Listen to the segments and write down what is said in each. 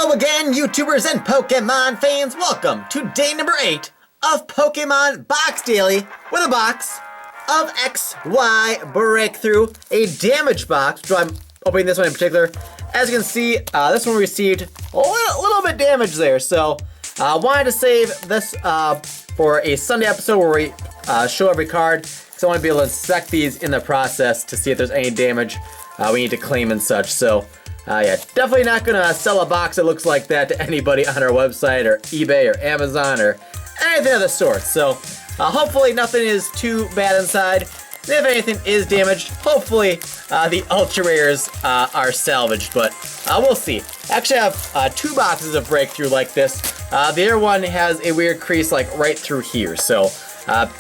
Hello again, YouTubers and Pokemon fans. Welcome to day number 8 of Pokemon Box Daily with a box of XY Breakthrough, a damage box. So I'm opening this one in particular. As you can see, this one received a little bit damage there. So I wanted to save this for a Sunday episode where we show every card. So I want to be able to inspect these in the process to see if there's any damage we need to claim and such. So yeah, definitely not gonna sell a box that looks like that to anybody on our website or eBay or Amazon or anything of the sort. So hopefully nothing is too bad inside. And if anything is damaged, hopefully the ultra rares are salvaged, but we'll see. Actually, I have 2 boxes of Breakthrough like this. The other one has a weird crease like right through here, so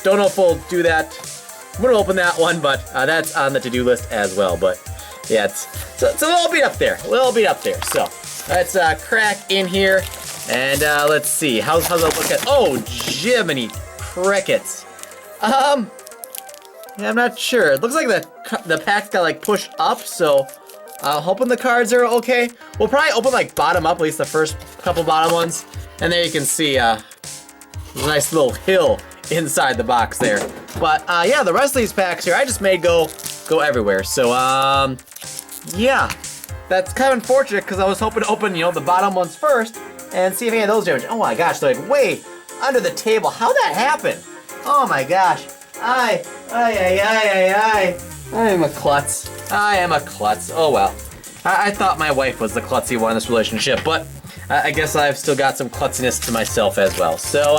don't know if we'll do that. I'm gonna open that one, but that's on the to-do list as well. But yeah, it's a little beat up there, So let's crack in here, and let's see. How's it look at? Oh, Jiminy crickets. Yeah, I'm not sure. It looks like the pack's got like pushed up, so hoping the cards are okay. We'll probably open like bottom up, at least the first couple bottom ones, and there you can see there's a nice little hill inside the box there. But yeah, the rest of these packs here I just made go everywhere. So yeah, that's kind of unfortunate because I was hoping to open, the bottom ones first and see if any of those damage. Oh my gosh, they're like way under the table. How'd that happen? Oh my gosh. I am a klutz. Oh well. I thought my wife was the klutzy one in this relationship, but I guess I've still got some klutziness to myself as well. So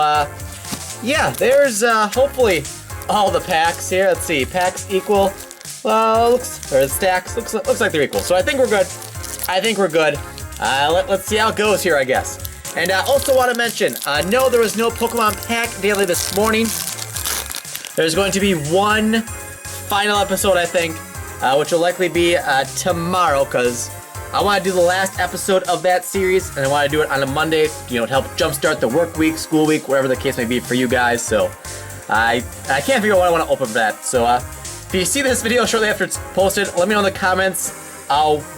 yeah, there's hopefully all the packs here. Let's see, packs equal. Stacks looks like they're equal. So I think we're good. Let's see how it goes here, I guess. And I also want to mention, no, there was no Pokemon Pack Daily this morning. There's going to be one final episode, I think, which will likely be tomorrow, because I want to do the last episode of that series, and I want to do it on a Monday, to help jumpstart the work week, school week, whatever the case may be for you guys. So I can't figure out what I want to open for that. So if you see this video shortly after it's posted, let me know in the comments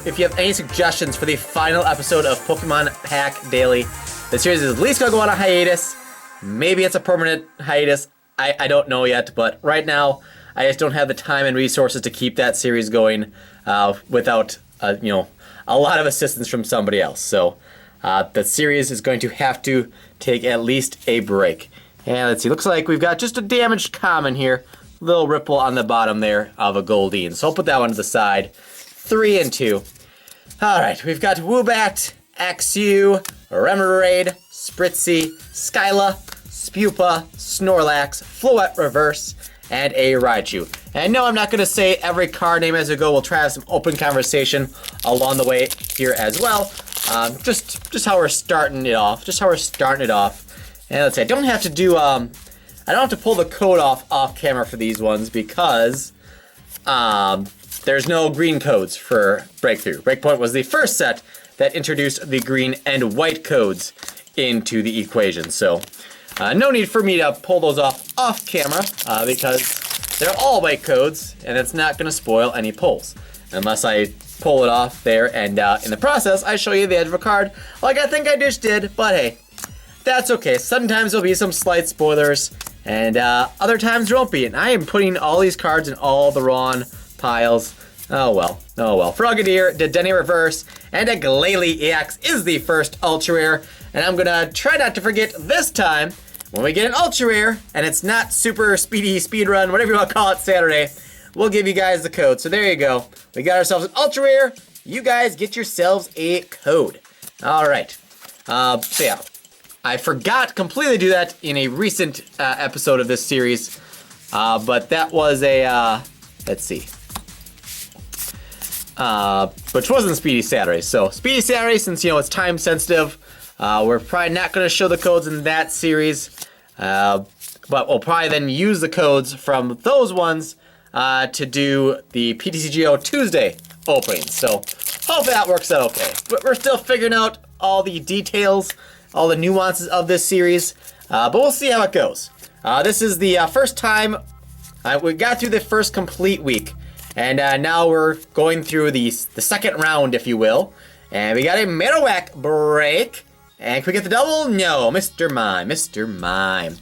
if you have any suggestions for the final episode of Pokemon Pack Daily. The series is at least going to go on a hiatus. Maybe it's a permanent hiatus. I don't know yet, but right now I just don't have the time and resources to keep that series going without a lot of assistance from somebody else. So the series is going to have to take at least a break. And let's see, looks like we've got just a damaged common here. Little ripple on the bottom there of a Goldeen. So I'll put that one to the side. 3 and 2. All right, we've got Woobat, Axew, Remoraid, Spritzee, Skyla, Spupa, Snorlax, Floette Reverse, and a Raichu. And no, I'm not going to say every card name as we go. We'll try to have some open conversation along the way here as well. Just how we're starting it off. And let's see, I don't have to pull the code off camera for these ones because there's no green codes for Breakthrough. Breakpoint was the first set that introduced the green and white codes into the equation. So no need for me to pull those off camera because they're all white codes and it's not going to spoil any pulls unless I pull it off there and in the process I show you the edge of a card like I think I just did. But hey, that's okay. Sometimes there'll be some slight spoilers and other times there won't be. And I am putting all these cards in all the wrong piles. Oh well. Frogadier, Dedenne Reverse, and a Glalie EX is the first Ultra Rare. And I'm gonna try not to forget this time, when we get an Ultra Rare, and it's not super speedy speedrun, whatever you want to call it, Saturday, we'll give you guys the code. So there you go. We got ourselves an Ultra Rare. You guys get yourselves a code. All right. So yeah, I forgot completely to do that in a recent episode of this series, but that was a, let's see, which wasn't Speedy Saturday. So Speedy Saturday, since it's time sensitive, we're probably not going to show the codes in that series, but we'll probably then use the codes from those ones to do the PTCGO Tuesday opening. So hopefully that works out okay. But we're still figuring out all the details, all the nuances of this series, but we'll see how it goes. This is the first time we got through the first complete week, and now we're going through the second round, if you will. And we got a Marowak break. And can we get the double? No, Mr. Mime, Mr. Mime.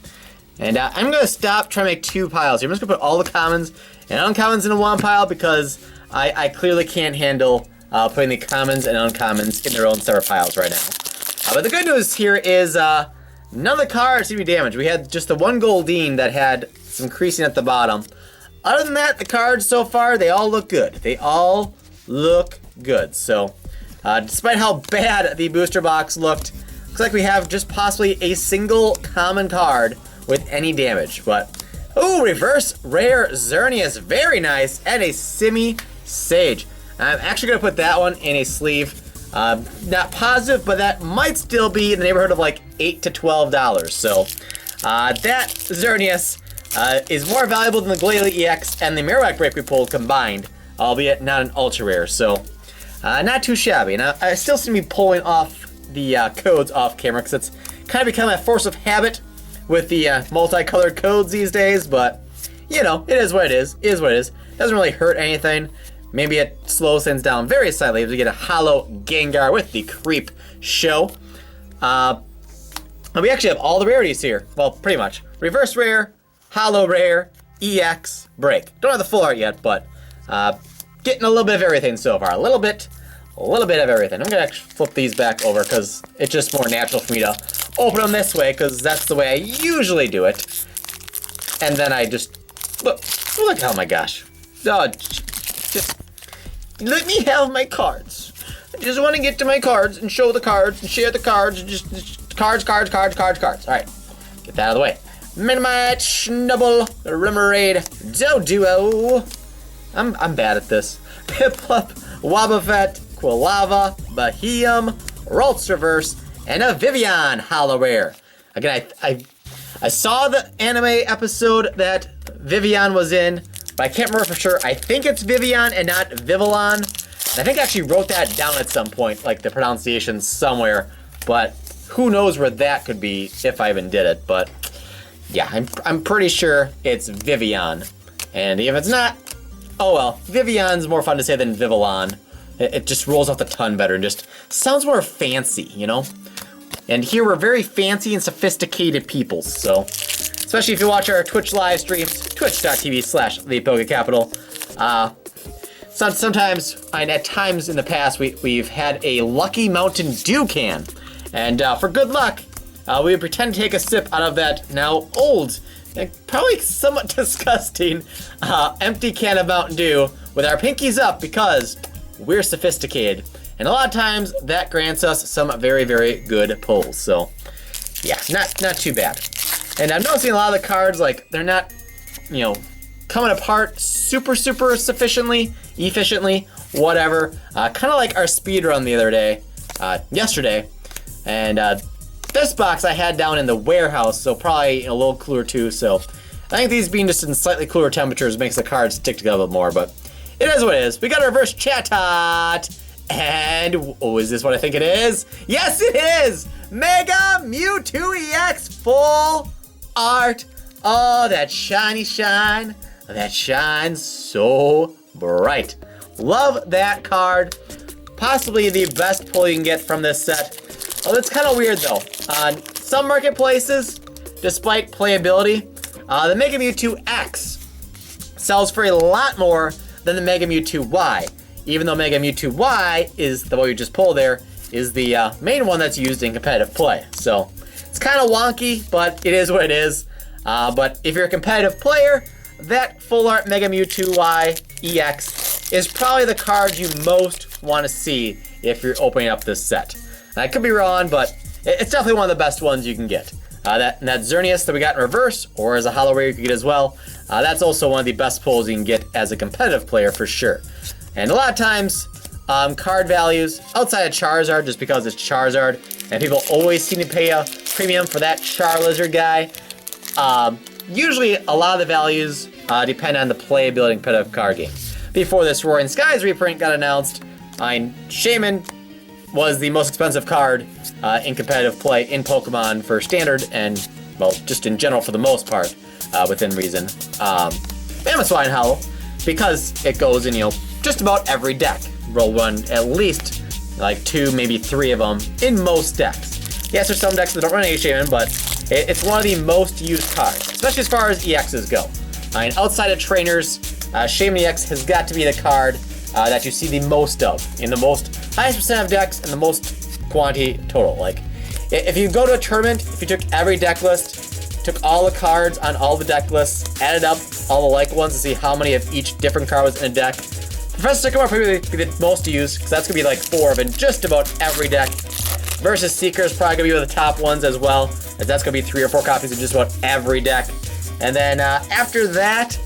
And I'm going to stop trying to make 2 piles here. I'm just going to put all the commons and uncommons into 1 pile because I clearly can't handle putting the commons and uncommons in their own separate piles right now. But the good news here is none of the cards seem to be damaged. We had just the 1 Goldeen that had some creasing at the bottom. Other than that, the cards so far, they all look good. They all look good. So, despite how bad the booster box looked, looks like we have just possibly a single common card with any damage. But, ooh, reverse rare Xerneas, very nice, and a Simi Sage. I'm actually going to put that one in a sleeve. Not positive, but that might still be in the neighborhood of like $8 to $12. So, that Xerneas is more valuable than the Glalie EX and the Marowak break we pulled combined, albeit not an ultra rare. So, not too shabby. Now, I still seem to be pulling off the codes off camera because it's kind of become a force of habit with the multicolored codes these days, but you know, it is what it is. It is what it is. Doesn't really hurt anything. Maybe it slows things down very slightly as we get a hollow Gengar with the Creep Show. And we actually have all the rarities here. Well, pretty much. Reverse rare, hollow rare, EX, break. Don't have the full art yet, but getting a little bit of everything so far. A little bit of everything. I'm gonna actually flip these back over because it's just more natural for me to open them this way because that's the way I usually do it. And then I just, look, oh my gosh. Oh, just let me have my cards. I just want to get to my cards and show the cards and share the cards and just cards. All right, get that out of the way. Minimatch, Snubble, Remoraid, Doduo. I'm bad at this. Piplup, Wobbuffet, Quilava, Bahium, Ralts Reverse, and a Vivian Hollow Rare. Again, I saw the anime episode that Vivian was in, but I can't remember for sure. I think it's Vivian and not Vivillon. I think I actually wrote that down at some point, like the pronunciation somewhere, but who knows where that could be if I even did it. But yeah, I'm pretty sure it's Vivian. And if it's not, oh well, Vivian's more fun to say than Vivillon. It just rolls off the tongue better and just sounds more fancy, you know? And here we're very fancy and sophisticated people, so especially if you watch our Twitch live streams, twitch.tv/ThePokeCapital. Sometimes, and at times in the past, we've had a Lucky Mountain Dew can. And for good luck, we would pretend to take a sip out of that now old, and probably somewhat disgusting, empty can of Mountain Dew with our pinkies up because we're sophisticated. And a lot of times that grants us some very, very good pulls. So yeah, not too bad. And I'm noticing a lot of the cards, like, they're not, you know, coming apart super efficiently, whatever. Kind of like our speed run the other day, yesterday. And this box I had down in the warehouse, so probably a little cooler too. So I think these being just in slightly cooler temperatures makes the cards stick together a little more, but it is what it is. We got a reverse Chatot. And, oh, is this what I think it is? Yes, it is! Mega Mewtwo EX full art. Oh, that shiny shine. That shines so bright. Love that card. Possibly the best pull you can get from this set. Oh, that's kind of weird though. On some marketplaces, despite playability, the Mega Mewtwo X sells for a lot more than the Mega Mewtwo Y. Even though Mega Mewtwo Y is the one you just pulled there, is the main one that's used in competitive play. So it's kind of wonky, but it is what it is. But if you're a competitive player, that full art Mega Mewtwo Y EX is probably the card you most want to see if you're opening up this set. And I could be wrong, but it's definitely one of the best ones you can get. That Xerneas that we got in reverse, or as a hollow rare you can get as well, that's also one of the best pulls you can get as a competitive player for sure. And a lot of times, card values outside of Charizard, just because it's Charizard, and people always seem to pay a premium for that Charizard guy. Usually, a lot of the values depend on the playability and competitive card game. Before this Roaring Skies reprint got announced, Shaman was the most expensive card in competitive play in Pokemon for Standard, and, well, just in general for the most part, within reason. Mamoswine Hollow, because it goes in, you know, just about every deck. Roll one at least like 2, maybe 3 of them in most decks. Yes, there's some decks that don't run a Shaman, but it's one of the most used cards, especially as far as EXs go. I mean, outside of trainers, Shaman EX has got to be the card that you see the most of in the most highest percent of decks and the most quantity total. Like, if you go to a tournament, if you took every deck list, took all the cards on all the deck lists, added up all the like ones to see how many of each different card was in a deck, Professor Sycamore probably be the most used, because that's gonna be like 4 of in just about every deck. Versus Seeker is probably gonna be one of the top ones as well, as that's gonna be 3 or 4 copies of just about every deck. And then after that,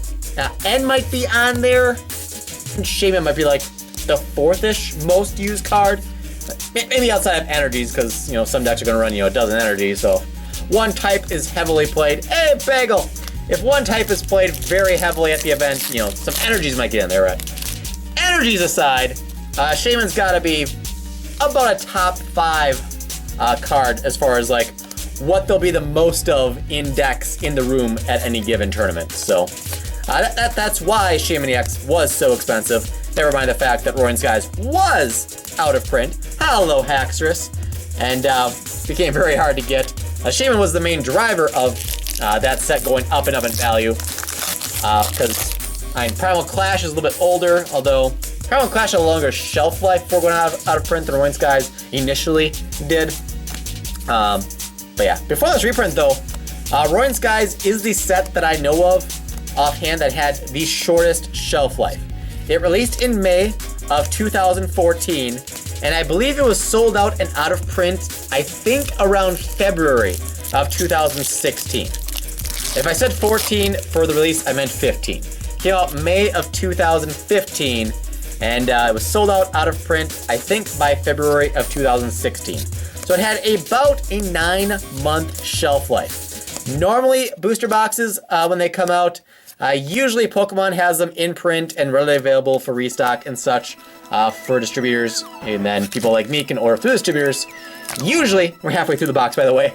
N might be on there. Shaman might be like the 4th-ish most used card. Maybe outside of energies, because some decks are gonna run a dozen energies. So one type is heavily played. Hey, Bagel! If one type is played very heavily at the event, some energies might get in there, right? Energies aside, Shaman's gotta be about a top 5 card as far as like what they'll be the most of in decks in the room at any given tournament. So that's why Shaman EX was so expensive. Never mind the fact that Roaring Skies was out of print. Hello, Haxorus. And became very hard to get. Shaman was the main driver of that set going up and up in value. Because Primal Clash is a little bit older, although Primal Clash had a longer shelf life before going out of print than Roaring Skies initially did. But yeah, before this reprint though, Roaring Skies is the set that I know of offhand that had the shortest shelf life. It released in May of 2014, and I believe it was sold out and out of print, I think around February of 2016. If I said 14 for the release, I meant 15. Came out May of 2015, and it was sold out of print, I think by February of 2016. So it had about a 9-month shelf life. Normally, booster boxes, when they come out, usually Pokemon has them in print and readily available for restock and such for distributors, and then people like me can order through distributors. Usually, we're halfway through the box by the way,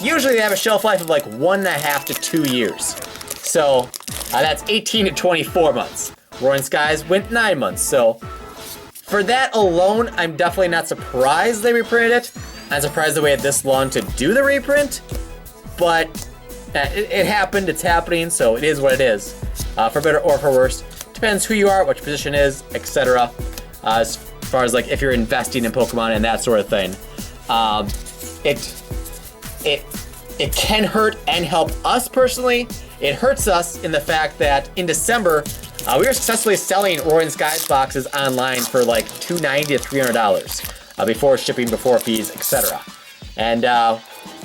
usually they have a shelf life of like 1.5 to 2 years. So that's 18 to 24 months. Roaring Skies went 9 months, so for that alone, I'm definitely not surprised they reprinted it. I'm surprised they waited this long to do the reprint, but it happened, it's happening, so it is what it is. For better or for worse. Depends who you are, what your position is, etc. As far as like if you're investing in Pokemon and that sort of thing. It can hurt and help us personally. It hurts us in the fact that in December, we were successfully selling Roaring Skies boxes online for like $290 to $300 before shipping, before fees, etc. And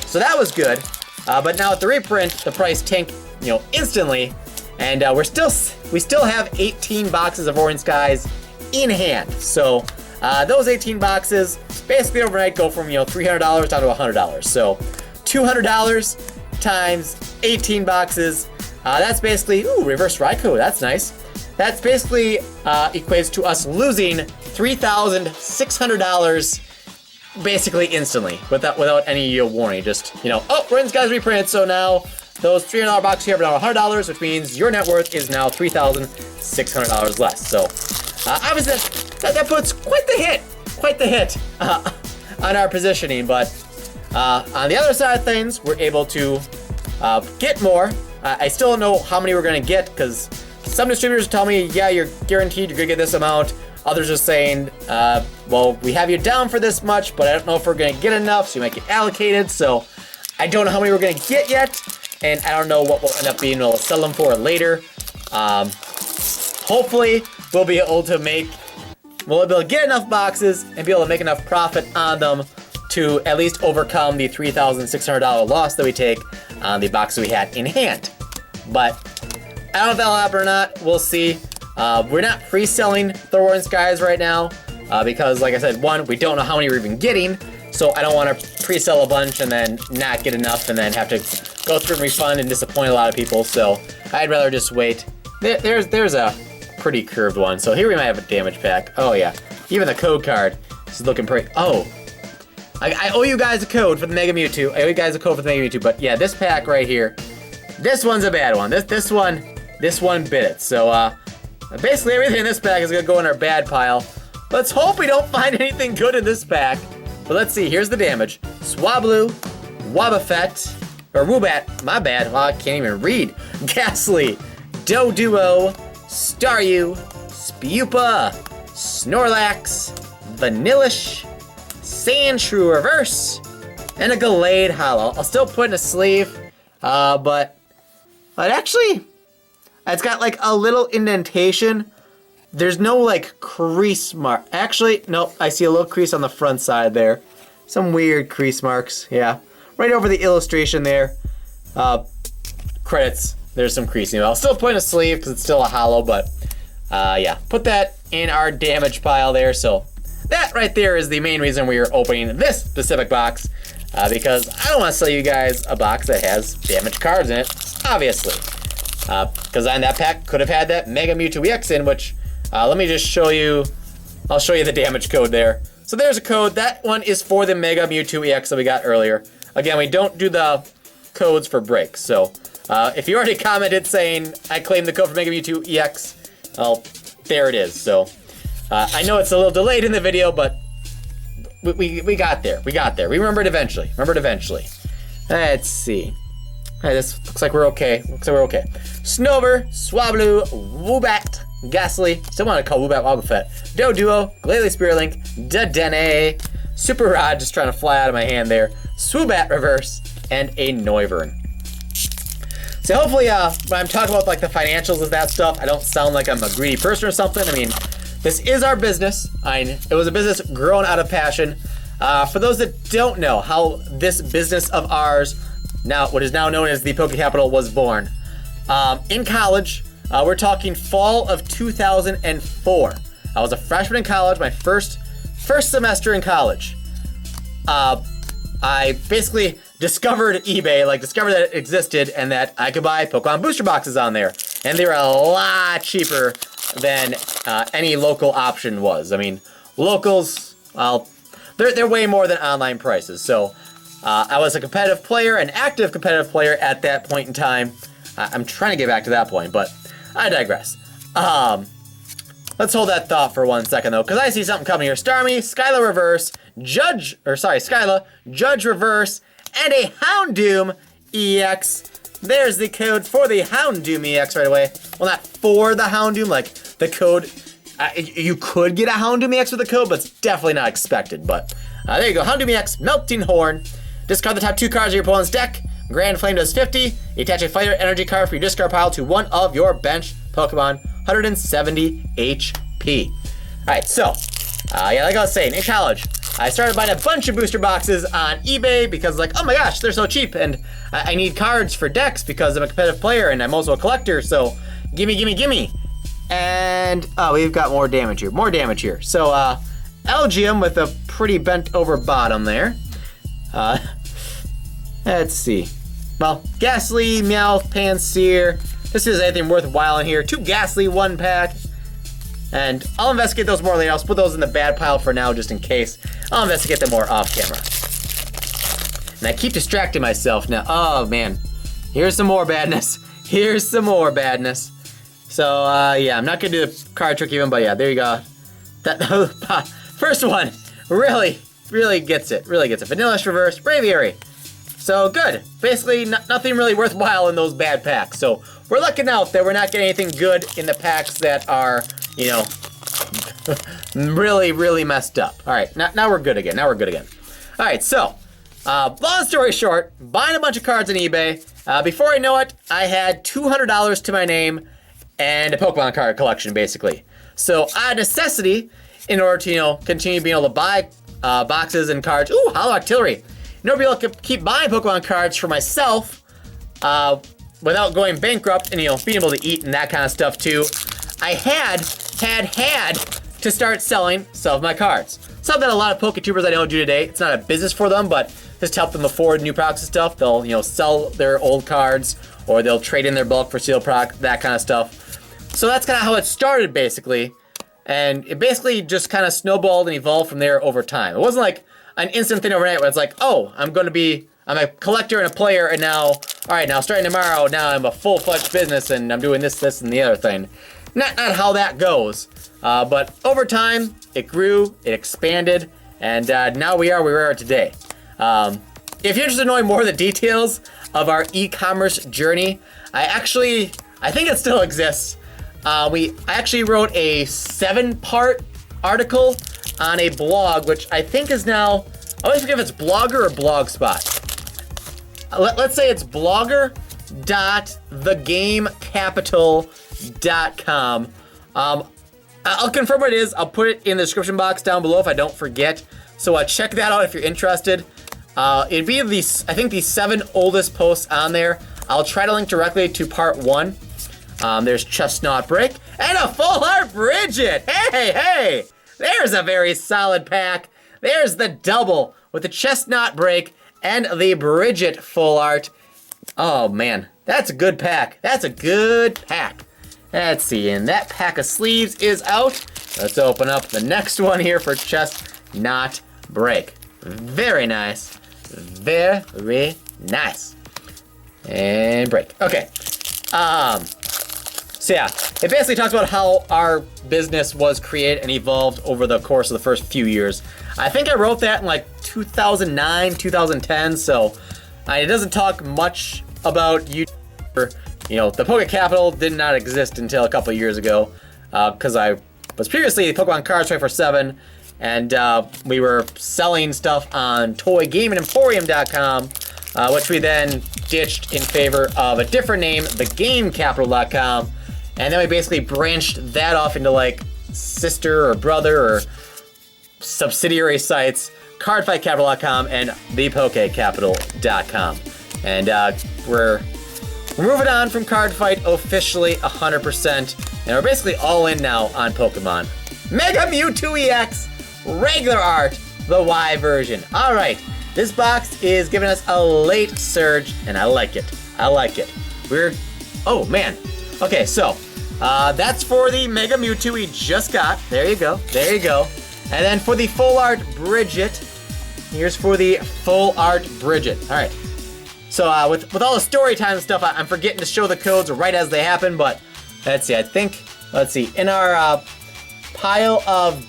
so that was good. But now at the reprint, the price tanked, instantly, and we still have 18 boxes of Roaring Skies in hand. So those 18 boxes basically overnight go from $300 down to $100. So $200 times 18 boxes. That's basically reverse Raikou. That's nice. That's basically equates to us losing $3,600. Basically instantly, without any warning. Just, Roaring Skies reprint, so now those $300 boxes here are now $100, which means your net worth is now $3,600 less. So, obviously, that puts quite the hit on our positioning, but on the other side of things, we're able to get more. I still don't know how many we're going to get, because some distributors tell me, yeah, you're guaranteed you're going to get this amount. Others are saying, well, we have you down for this much, but I don't know if we're going to get enough, so you might get allocated. So I don't know how many we're going to get yet, and I don't know what we'll end up being able to sell them for later. Hopefully, we'll be able to get enough boxes and be able to make enough profit on them to at least overcome the $3,600 loss that we take on the box that we had in hand. But I don't know if that'll happen or not. We'll see. We're not pre-selling the Roaring Skies right now because, like I said, one, we don't know how many we're even getting, so I don't want to pre-sell a bunch and then not get enough and then have to go through and refund and disappoint a lot of people. So I'd rather just wait. There's a pretty curved one. So here we might have a damage pack. Oh yeah, even the code card is looking pretty. Oh, I owe you guys a code for the Mega Mewtwo. I owe you guys a code for the Mega Mewtwo. But yeah, this pack right here, this one's a bad one. This one bit it. So basically everything in this pack is gonna go in our bad pile. Let's hope we don't find anything good in this pack. But let's see, here's the damage. Swablu, Wobbuffet, or Woobat, my bad, well, I can't even read. Ghastly, Doduo, Staryu, Spupa, Snorlax, Vanillish, Sandshrew Reverse, and a Gallade Hollow. I'll still put in a sleeve, but actually, it's got like a little indentation. There's no like crease mark. Actually, nope, I see a little crease on the front side there. Some weird crease marks, yeah. Right over the illustration there. Credits, there's some creasing. I'll still put in a sleeve because it's still a hollow, but yeah. Put that in our damage pile there. So that right there is the main reason we are opening this specific box. Because I don't want to sell you guys a box that has damaged cards in it, obviously. Because that pack could have had that Mega Mewtwo EX in, which, let me just show you, I'll show you the damage code there. So there's a code, that one is for the Mega Mewtwo EX that we got earlier. Again, we don't do the codes for breaks, so if you already commented saying, I claim the code for Mega Mewtwo EX, well, there it is. So I know it's a little delayed in the video, but we got there. We got there. We remembered eventually. Let's see. All right, this looks like we're okay. Snover, Swablu, Woobat, Ghastly. Still want to call Woobat Wobbuffet. Doduo, Glalie Spearlink, Dedenne, Super Rod, just trying to fly out of my hand there. Swoobat Reverse, and a Noivern. So hopefully, when I'm talking about like the financials of that stuff, I don't sound like I'm a greedy person or something. I mean, this is our business. It was a business grown out of passion. For those that don't know how this business of ours, now what is now known as the Poke Capital, was born. In college, we're talking fall of 2004. I was a freshman in college, my first semester in college. I basically discovered eBay, discovered that it existed and that I could buy Pokemon booster boxes on there. And they were a lot cheaper than any local option was. I mean, locals, well, they're way more than online prices. So I was a competitive player, an active competitive player at that point in time. I'm trying to get back to that point, but I digress. Let's hold that thought for 1 second though, because I see something coming here. Starmie, Skyla Reverse, Skyla, Judge Reverse, and a Houndoom EX. There's the code for the Houndoom EX right away. Well, not for the Houndoom, like the code. You could get a Houndoom EX with the code, but it's definitely not expected. But there you go, Houndoom EX, Melting Horn. Discard the top 2 cards of your opponent's deck. Grand Flame does 50. You attach a fighter energy card for your discard pile to one of your bench Pokemon. 170 HP. Alright, so, yeah, like I was saying, in college, I started buying a bunch of booster boxes on eBay because, like, oh my gosh, they're so cheap, and I need cards for decks because I'm a competitive player and I'm also a collector, so gimme. And, oh, we've got more damage here. So, Elgium with a pretty bent over bottom there. Let's see. Well, Ghastly, Meowth, Panseer. This is anything worthwhile in here. 2 Ghastly, 1 pack. And I'll investigate those more later. I'll put those in the bad pile for now just in case. I'll investigate them more off camera. And I keep distracting myself now. Oh man, here's some more badness. So yeah, I'm not gonna do the card trick even, but yeah, there you go. That first one really gets it. Vanillish Reverse, Braviary. So good. Basically, nothing really worthwhile in those bad packs. So we're looking out that we're not getting anything good in the packs that are, you know, really messed up. All right, now we're good again. All right, so long story short, buying a bunch of cards on eBay. Before I know it, I had $200 to my name and a Pokemon card collection, basically. So out of necessity, in order to, you know, continue being able to buy boxes and cards. Ooh, Hollow Artillery. In order to be able to keep buying Pokemon cards for myself without going bankrupt and, you know, being able to eat and that kind of stuff too, I had to start selling some of my cards. Something that a lot of PokeTubers I know do today. It's not a business for them, but just to help them afford new products and stuff. They'll, you know, sell their old cards or they'll trade in their bulk for sealed product, that kind of stuff. So that's kind of how it started, basically. And it basically just kind of snowballed and evolved from there over time. It wasn't like an instant thing overnight where it's like, oh, I'm a collector and a player, and now, all right, now starting tomorrow, now I'm a full-fledged business and I'm doing this, and the other thing. Not how that goes. But over time, it grew, it expanded, and now we are where we are today. If you're interested in knowing more of the details of our e-commerce journey, I think it still exists. I actually wrote a 7-part article on a blog, which I think is now, I always forget if it's Blogger or Blogspot. Let's say it's blogger.thegamecapital.com. I'll confirm what it is. I'll put it in the description box down below if I don't forget. So check that out if you're interested. It'd be I think the 7 oldest posts on there. I'll try to link directly to part 1. There's Chestnut Break and a full art Bridget. Hey, there's a very solid pack. There's the double with the Chestnut Break and the Bridget full art. Oh man, that's a good pack. That's a good pack. Let's see, and that pack of sleeves is out. Let's open up the next one here for Chestnut Break. Very nice. Very nice. And break. Okay. So yeah, it basically talks about how our business was created and evolved over the course of the first few years. I think I wrote that in like 2009, 2010, so it doesn't talk much about YouTube. You know, the Poké Capital did not exist until a couple of years ago, because I was previously Pokemon Cards 24/7, and we were selling stuff on ToyGamingEmporium.com, which we then ditched in favor of a different name, TheGameCapital.com, and then we basically branched that off into like sister or brother or subsidiary sites, CardFightCapital.com and ThePokeCapital.com, and we're moving on from Card Fight officially 100%, and we're basically all in now on Pokemon. Mega Mewtwo EX, regular art, the Y version. All right, this box is giving us a late surge, and I like it. Oh man. Okay, so that's for the Mega Mewtwo we just got. There you go. And then for the full art Bridget, here's for the full art Bridget. All right. So with all the story time and stuff, I'm forgetting to show the codes right as they happen, but let's see, in our pile of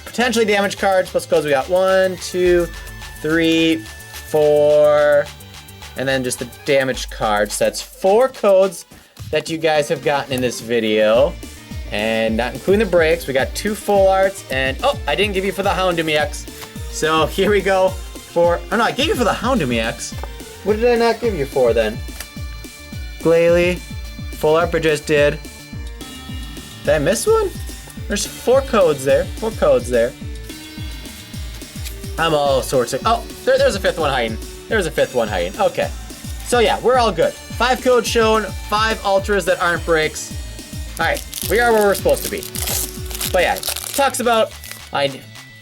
potentially damaged cards plus codes, we got 1, 2, 3, 4, and then just the damaged cards. So that's 4 codes that you guys have gotten in this video, and not including the breaks. We got 2 full arts, and I didn't give you for the Houndoom EX. So here we go I gave you for the Houndoom EX. What did I not give you for then? Glalie, full art Bridget did. Did I miss one? There's 4 codes there. I'm all sorts of, there's a 5th one hiding. Okay. So yeah, we're all good. 5 codes shown, 5 ultras that aren't breaks. All right, we are where we're supposed to be. But yeah, it talks about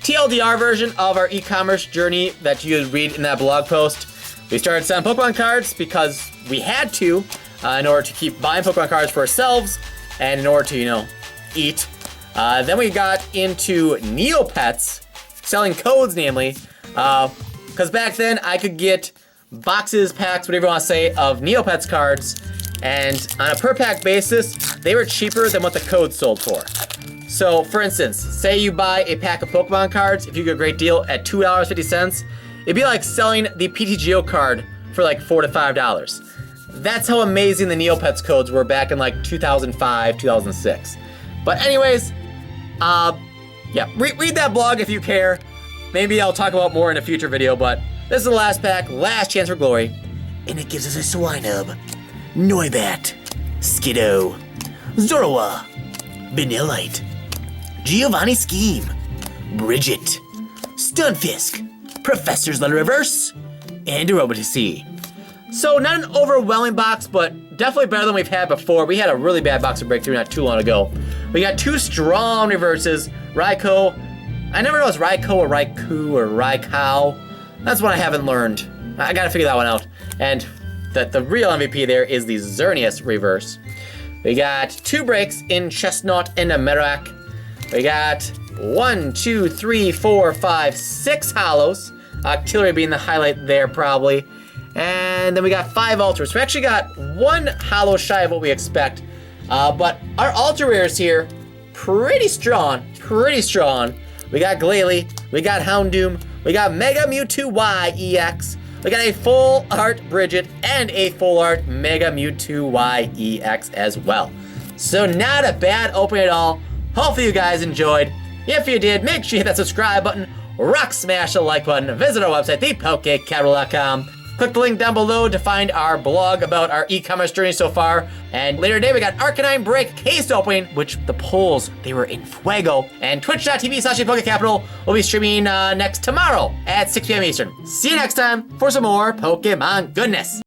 TLDR version of our e-commerce journey that you would read in that blog post. We started selling Pokemon cards because we had to, in order to keep buying Pokemon cards for ourselves and in order to, eat. Then we got into Neopets, selling codes namely, because back then I could get boxes, packs, whatever you want to say, of Neopets cards, and on a per pack basis, they were cheaper than what the codes sold for. So for instance, say you buy a pack of Pokemon cards, if you get a great deal at $2.50, it'd be like selling the PTGO card for like $4 to $5. That's how amazing the Neopets codes were back in like 2005, 2006. But anyways, yeah, read that blog if you care. Maybe I'll talk about more in a future video, but this is the last pack, last chance for glory. And it gives us a Swinub, Noibat, Skiddo, Zorua, Vanillite, Giovanni Scheme, Bridget, Stunfisk, Professor's Letter Reverse, and Aromatisse. So not an overwhelming box, but definitely better than we've had before. We had a really bad box of breakthrough not too long ago. We got 2 strong reverses, Raikou. I never know if it's Raikou or Raikou or Raikou. That's one I haven't learned. I gotta figure that one out. And the real MVP there is the Xerneas reverse. We got 2 breaks in Chestnut and Merak. We got 1, 2, 3, 4, 5, 6 hollows. Octillery being the highlight there probably. And then we got 5 ultras. We actually got 1 hollow shy of what we expect. But our ultra rares here, pretty strong, pretty strong. We got Glalie, we got Houndoom, we got Mega Mewtwo Y EX, we got a full art Bridget, and a full art Mega Mewtwo Y EX as well. So not a bad opening at all. Hopefully you guys enjoyed. If you did, make sure you hit that subscribe button, rock smash the like button, visit our website, thepokecapital.com. Click the link down below to find our blog about our e-commerce journey so far. And later today, we got Arcanine Break case opening, which the polls, they were in fuego. And twitch.tv/pokecapital will be streaming next tomorrow at 6 p.m. Eastern. See you next time for some more Pokemon goodness.